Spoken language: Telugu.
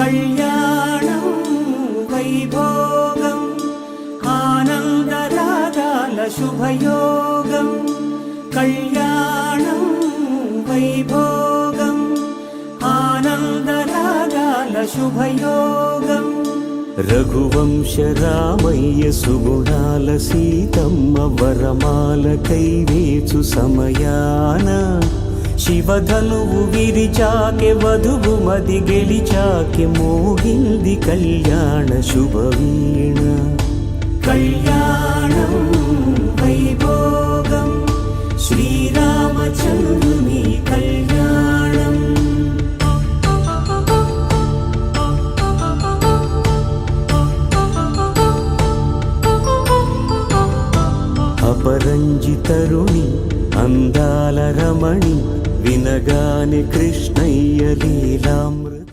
కళ్యాణం వైభోగం ఆనందరాగాల శుభయోగం కళ్యాణం వైభోగం ఆనందరాగాల శుభయోగం రఘువంశ రామయ్య సుగుణాల సీతమ్మ వరమాల కైవేచు సమయాన శివధనువు విరిచాకె వధువు మది గెలిచాకె మోగింది కళ్యాణ శుభవీణ కళ్యాణం వైభోగం శ్రీరామచంద్రుని కళ్యాణం అపరంజి తరుణి అందాల రమణి వినగానే కృష్ణయ్య లీలామృత